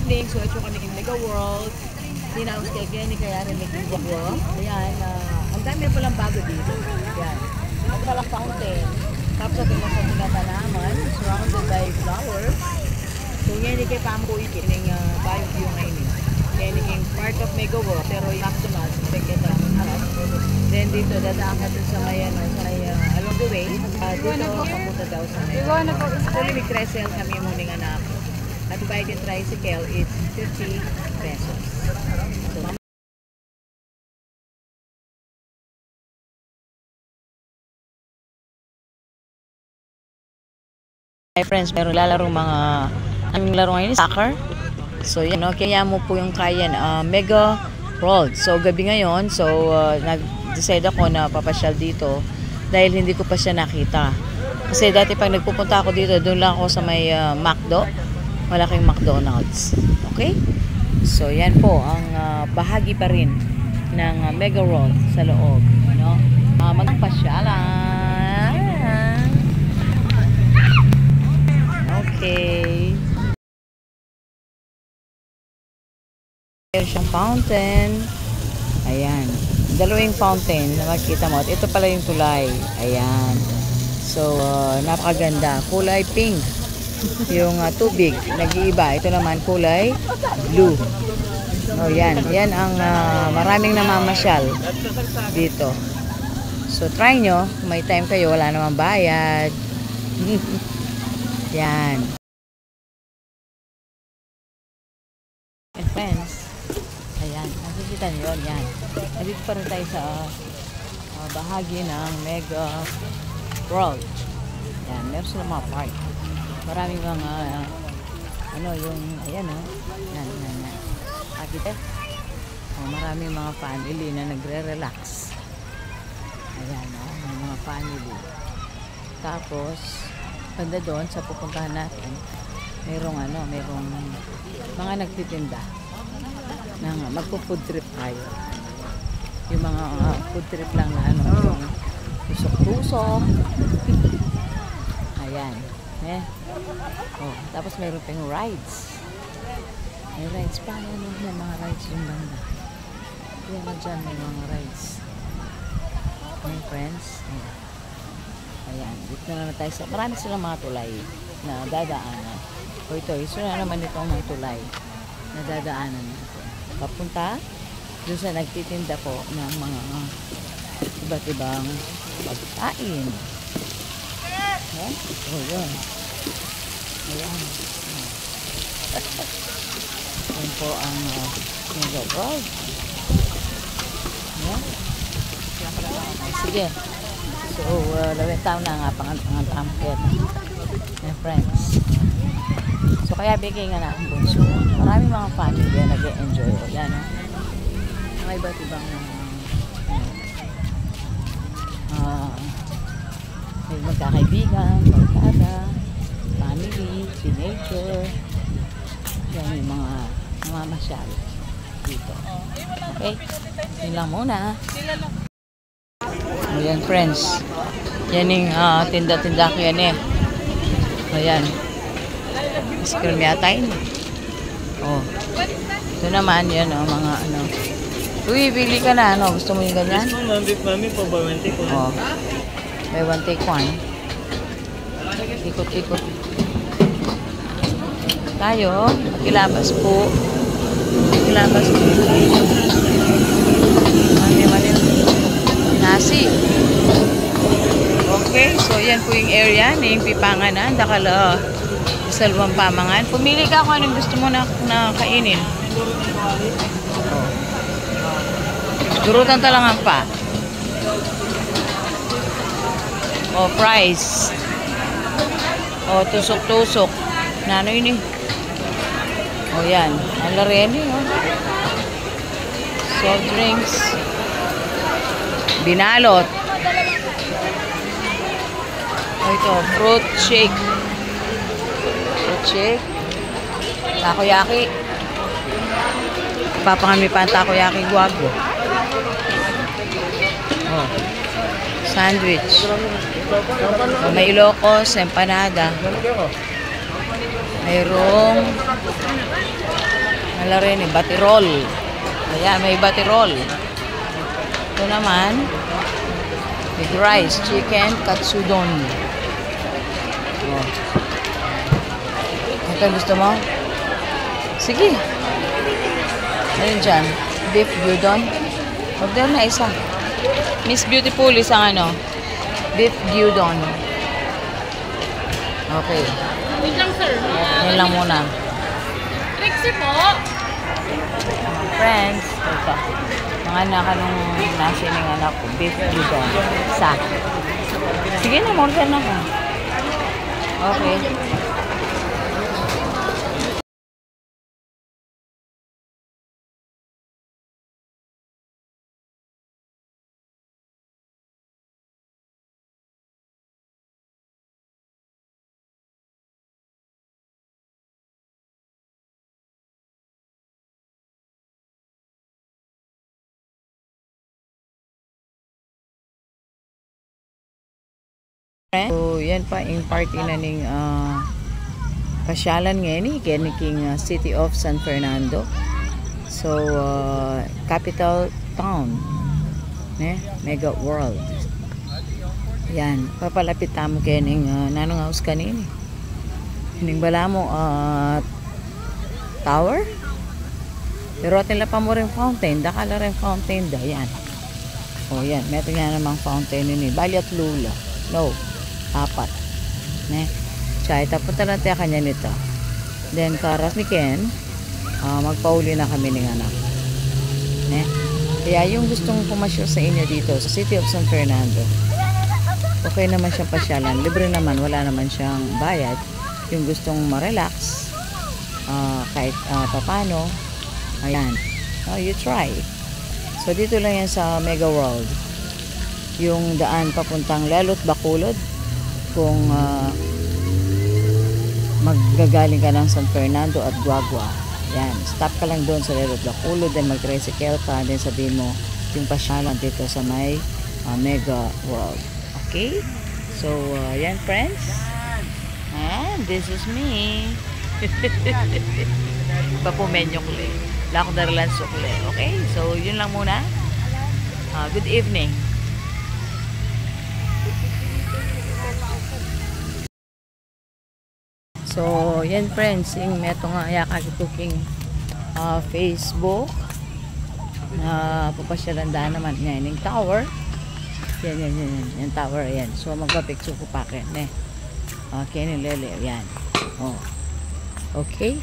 evening, so ito kami in Mega World. Tinaos kay Kenny, kaya rin may Mega. Ayan, ang dami na palang bago dito. Ayan, ang palang fountain. Tapos ito na sa tinatanaman, surrounded by flowers. So yan kay Pampo ikining bio-view ngayon. Kenny king part of Mega World, pero yung McDonald's, pagkita naman harap. Then dito, dadaan ka dun sa may, along the way. Dito, papunta daw sa may. Actually, may trestle kami muning anak. At bike and tricycle is 50 pesos. So, hi friends, meron lalaro mga aming laro ngayon soccer. So yan, no, kaya mo po yung kayan Mega World. So gabi ngayon, so nag-decide ako na papasyal dito dahil hindi ko pa siya nakita. Kasi dati pag nagpupunta ako dito, doon lang ako sa may McDo. Malaking McDonald's. Okay? So, yan po ang bahagi pa rin ng Mega World sa loob. No? Magpasyalan. Okay. Meron siyang fountain. Ayan. Dalawang fountain na makikita mo. At ito pala yung tulay. Ayan. So, napakaganda. Kulay pink. Yung tubig, nag-iiba. Ito naman kulay blue. Oh, yan. Yan ang maraming namamasyal dito. So, try nyo. Kung may time kayo, wala namang bayad. Yan. And friends, ayan. Nakikita nyo yun. Yan. Nandito pa rin tayo sa bahagi ng Mega World. Yan. Meron sila mga park. Maraming mga yung ayan yan nakita maraming mga family na nagre-relax. Ayan may mga family. Tapos banda doon sa pupuntahan natin merong mga nagtitinda ng magpo-food trip tayo. Yung mga food trip lang na yung tusok-tusok. Ayan. Oh, tapos mayroon pang rides. May rides pa. May mga rides yung banda. Yan na dyan, may mga rides. Okay, friends. Ayan. Dito na tayo sa... Marami silang mga tulay na dadaanan. O ito, iso na naman itong mga tulay na dadaanan natin. Papunta doon sa nagtitinda po ng mga iba't ibang pagkain. Ayan. Oh, yun. Ayan. Ayan po ang Mega World. Ayan. Sige. So, lawin taon na nga pangatangkit. My friends. So, kaya bigay nga na ang bunso. Maraming mga family na nag-enjoy. Ayan, mga iba't ibang may magkakaibigan, magkada, family, teenager. Yan yung mga namamasyal dito. Okay? Yun lang muna. Ayan friends. Yan yung tinda-tinda ko yan Ayan. Iskrim yata yun. Oh. Ito naman yan mga Uy, pili ka na Gusto mo yung ganyan? Mami po ba Oh. May one take one. Ikot-ikot. Tayo, makilabas po. Makilabas po. Mali. Nasi. Okay, so yan po yung area na yung Pipanganan. Dakala, Salwang Pamangan. Pumili ka kung anong gusto mo na kainin. Oh. Durutan talangan pa. O, fries. O, tusok-tusok. Nano yun O, yan. Ang lariyan Soft drinks. Binalot. O, ito. Fruit shake. Fruit shake. Takoyaki. Papangan may pa ang takoyaki guwago. O. Sandwich. May Ilocos, empanada. Mayroong wala rin eh, batirol. Ayan, may batirol. Ito naman, with rice, chicken, katsudon. Oh. Ito gusto mo? Sige. Ayun dyan. Beef gyudon. Order na isa. Miss Beautiful, isang ano? Beef gyudon. Okay. Wait lang, sir. Yan lang muna. Trixie po. Friends, ito. Mga anak nung nasa ng anak ko. Beef gyudon. Isa. Sige na, order na ka. Okay. So, yan pa yung party na ning pasyalan ngayon kiniking City of San Fernando. So, capital town. Mega World. Yan. Papalapit tamo kining nanong house kanini. Hining bala mo tower. Pero tila pa mo rin fountain. Dakala rin fountain da. Yan. O yan. Meron nga namang fountain ini. Balyat Lula. No. Apat. Tsaya, tapunta lang tayo kanya nito. Then, karas ni Ken, magpauli na kami ng anak. Kaya yung gustong pumasyo sa inyo dito, sa City of San Fernando, okay naman siyang pasyalan. Libre naman, wala naman siyang bayad. Yung gustong ma-relax, kahit papano, ayan. You try. So, dito lang yan sa Mega World. Yung daan papuntang Lalot, Bacolod, kung maggagaling ka ng San Fernando at Guagua. Yan, stop ka lang doon sa Lalot, Bacolod, then mag-tricycle ka, then sabihin mo yung pasyalan dito sa may Mega World. Okay? So, yan friends. And this is me. Papumenyo ko lang. Wala akong daralan sukle. Okay? So, yun lang muna. Good evening. So, yan friends, yung meto nga yakakituking Facebook na papasyalandaan naman ngayon yung tower. Yan, yung tower, yan. So, magpapicture ko pa rin, Okay, nilele, yan. Oh. Okay?